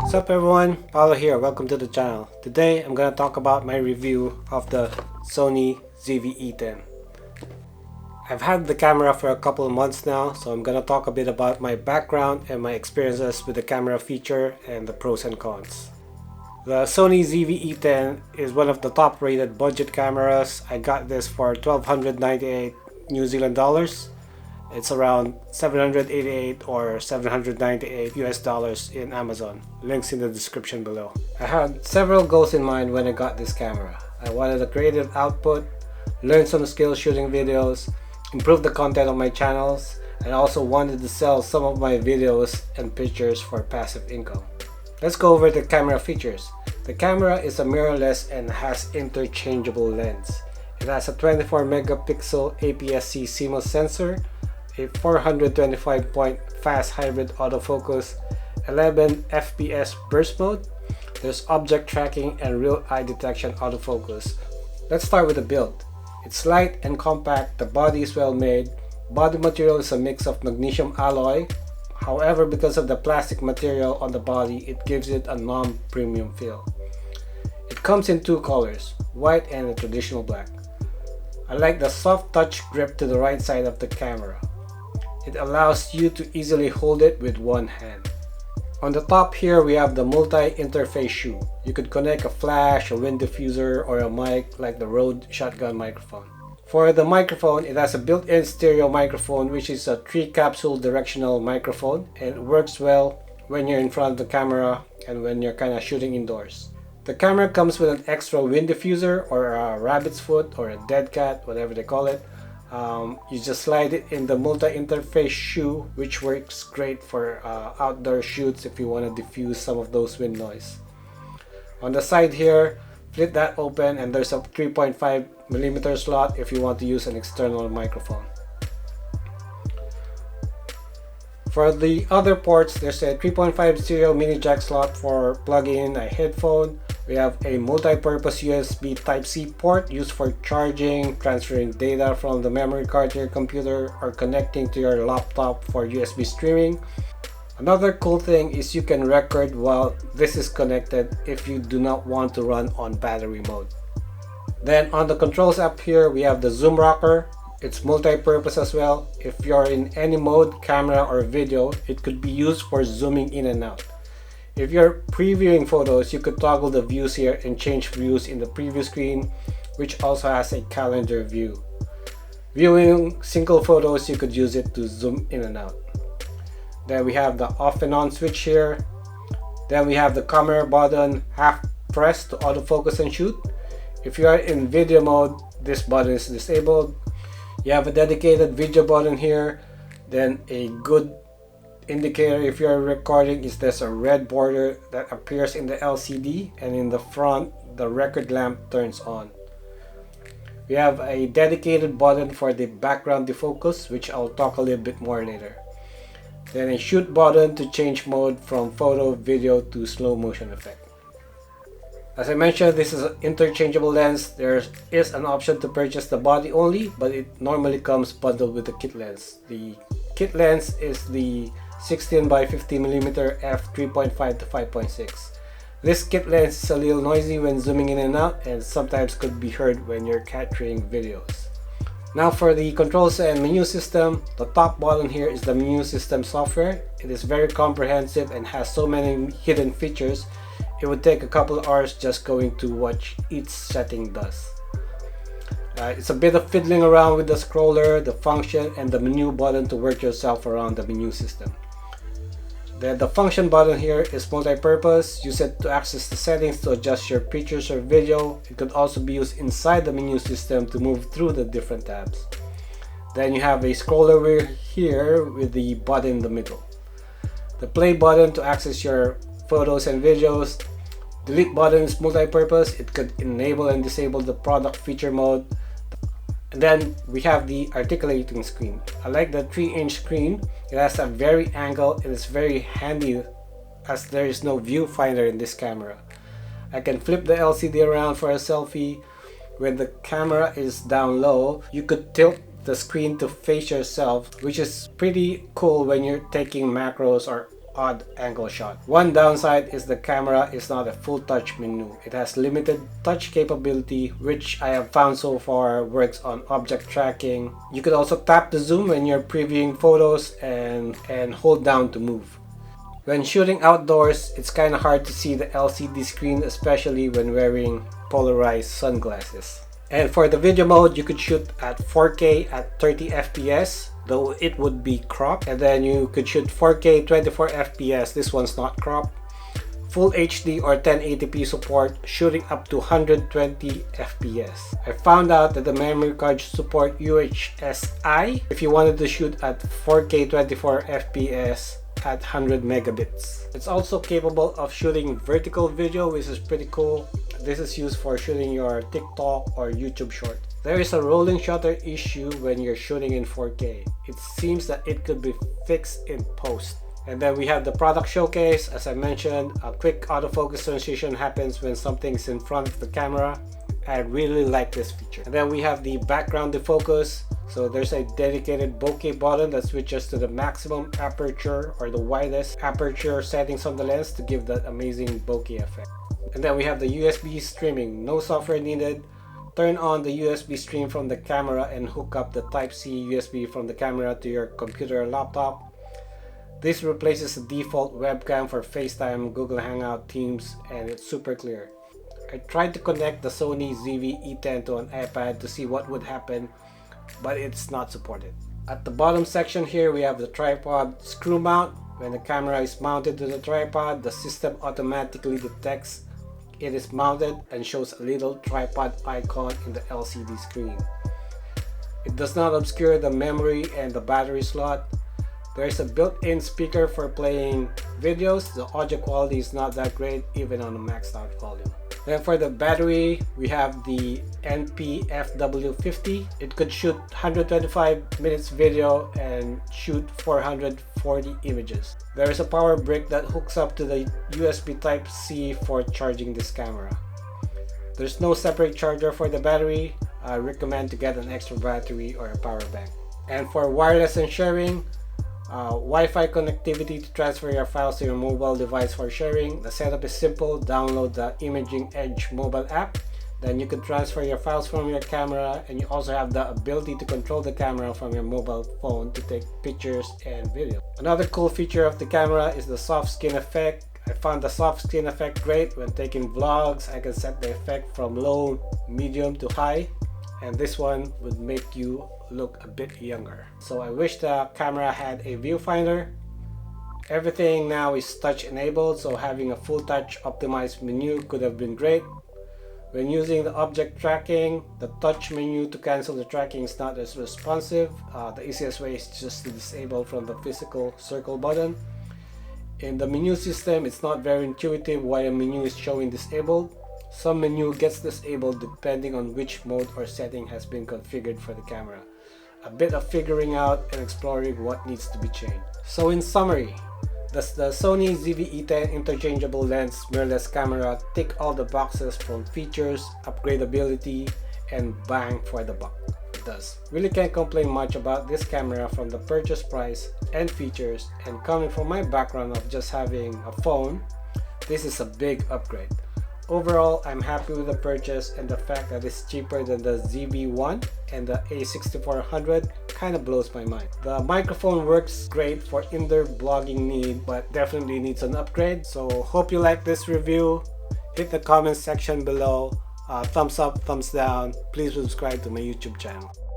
What's up everyone, Paolo here, welcome to the channel. Today I'm gonna talk about my review of the Sony ZV-E10. I've had the camera for a couple of months now, so I'm gonna talk a bit about my background and my experiences with the camera feature and the pros and cons. The Sony ZV-E10 is one of the top rated budget cameras. I got this for 1298 New Zealand dollars. It's around 788 or 798 US dollars in Amazon. Links in the description below. I had several goals in mind when I got this camera. I wanted a creative output, learn some skills shooting videos, improve the content of my channels, and I also wanted to sell some of my videos and pictures for passive income. Let's go over the camera features. The camera is a mirrorless and has interchangeable lens. It has a 24 megapixel APS-C CMOS sensor, a 425 point fast hybrid autofocus, 11 FPS burst mode, there's object tracking and real eye detection autofocus. Let's start with the build. It's light and compact, the body is well made. Body material is a mix of magnesium alloy. However, because of the plastic material on the body, it gives it a non-premium feel. It comes in two colors, white and a traditional black. I like the soft touch grip to the right side of the camera. It allows you to easily hold it with one hand. On the top here we have the multi-interface shoe. You could connect a flash, a wind diffuser, or a mic like the Rode shotgun microphone. For the microphone, it has a built-in stereo microphone, which is a 3-capsule directional microphone, and it works well when you're in front of the camera and when you're kind of shooting indoors. The camera comes with an extra wind diffuser or a rabbit's foot or a dead cat, whatever they call it. You just slide it in the multi-interface shoe, which works great for outdoor shoots if you want to diffuse some of those wind noise. On the side here, flip that open and there's a 3.5mm slot if you want to use an external microphone. For the other ports, there's a 3.5 serial mini jack slot for plugging in a headphone. We have a multi-purpose USB Type-C port used for charging, transferring data from the memory card to your computer, or connecting to your laptop for USB streaming. Another cool thing is you can record while this is connected if you do not want to run on battery mode. Then on the controls app here, we have the zoom rocker. It's multi-purpose as well. If you're in any mode, camera or video, it could be used for zooming in and out. If you're previewing photos, you could toggle the views here and change views in the preview screen, which also has a calendar view. Viewing single photos, you could use it to zoom in and out. Then we have the off and on switch here. Then we have the camera button, half press to autofocus and shoot. If you are in video mode, this button is disabled. You have a dedicated video button here. Then a good indicator if you're recording is there's a red border that appears in the LCD, and in the front the record lamp turns on. We have a dedicated button for the background defocus, which I'll talk a little bit more later. Then a shoot button to change mode from photo, video to slow motion effect. As I mentioned, this is an interchangeable lens. There is an option to purchase the body only, but it normally comes bundled with the kit lens. The kit lens is the 16 by 50mm f 3.5 to 5.6. This kit lens is a little noisy when zooming in and out, and sometimes could be heard when you're capturing videos. Now for the controls and menu system, the top button here is the menu system software. It is very comprehensive and has so many hidden features. It would take a couple of hours just going to what each setting does. It's a bit of fiddling around with the scroller, the function, and the menu button to work yourself around the menu system. Then the function button here is multi-purpose. Use it to access the settings to adjust your pictures or video. It could also be used inside the menu system to move through the different tabs. Then you have a scroller wheel here with the button in the middle. The play button to access your photos and videos. Delete button is multi-purpose. It could enable and disable the product feature mode. And then we have the articulating screen. I like the 3-inch screen. It has a very angle and it's very handy as there is no viewfinder in this camera. I can flip the LCD around for a selfie. When the camera is down low, you could tilt the screen to face yourself, which is pretty cool when you're taking macros or odd angle shot. One downside is the camera is not a full touch menu. It has limited touch capability, which I have found so far works on object tracking. You could also tap the zoom when you're previewing photos and hold down to move. When shooting outdoors, it's kind of hard to see the LCD screen, especially when wearing polarized sunglasses. And for the video mode, you could shoot at 4K at 30 FPS, though it would be cropped. And then you could shoot 4K 24 FPS. This one's not cropped. Full HD or 1080p support, shooting up to 120 FPS. I found out that the memory card support UHSI if you wanted to shoot at 4K 24 FPS at 100 megabits. It's also capable of shooting vertical video, which is pretty cool. This is used for shooting your TikTok or YouTube short. There is a rolling shutter issue when you're shooting in 4K. It seems that it could be fixed in post. And then we have the product showcase. As I mentioned, a quick autofocus transition happens when something's in front of the camera. I really like this feature. And then we have the background defocus. So there's a dedicated bokeh button that switches to the maximum aperture or the widest aperture settings on the lens to give that amazing bokeh effect. And then we have the USB streaming. No software needed. Turn on the USB stream from the camera and hook up the Type-C USB from the camera to your computer or laptop. This replaces the default webcam for FaceTime, Google Hangout, Teams, and it's super clear. I tried to connect the Sony ZV-E10 to an iPad to see what would happen, but it's not supported. At the bottom section here, we have the tripod screw mount. When the camera is mounted to the tripod, the system automatically detects it is mounted and shows a little tripod icon in the LCD screen. It does not obscure the memory and the battery slot. There is a built-in speaker for playing videos. The audio quality is not that great even on a maxed out volume. Then for the battery, we have the NP-FW50. It could shoot 125 minutes video and shoot 440 images. There is a power brick that hooks up to the USB Type-C for charging this camera. There's no separate charger for the battery. I recommend to get an extra battery or a power bank. And for wireless and sharing, Wi-Fi connectivity to transfer your files to your mobile device for sharing. The setup is simple. Download the Imaging Edge mobile app. Then you can transfer your files from your camera, and you also have the ability to control the camera from your mobile phone to take pictures and video. Another cool feature of the camera is the soft skin effect. I found the soft skin effect great when taking vlogs. I can set the effect from low, medium to high, and this one would make you look a bit younger. So I wish the camera had a viewfinder. Everything now is touch enabled, so having a full touch optimized menu could have been great. When using the object tracking, the touch menu to cancel the tracking is not as responsive. The easiest way is just to disable from the physical circle button. In the menu system, it's not very intuitive why a menu is showing disabled. Some menu gets disabled depending on which mode or setting has been configured for the camera. A bit of figuring out and exploring what needs to be changed. So in summary, does the Sony ZV-E10 interchangeable lens mirrorless camera tick all the boxes from features, upgradability, and bang for the buck? It does. Really can't complain much about this camera from the purchase price and features, and coming from my background of just having a phone, this is a big upgrade. Overall, I'm happy with the purchase, and the fact that it's cheaper than the ZV-1 and the A6400 kind of blows my mind. The microphone works great for indoor blogging need, but definitely needs an upgrade. So hope you like this review. Hit the comment section below. Thumbs up, thumbs down. Please subscribe to my YouTube channel.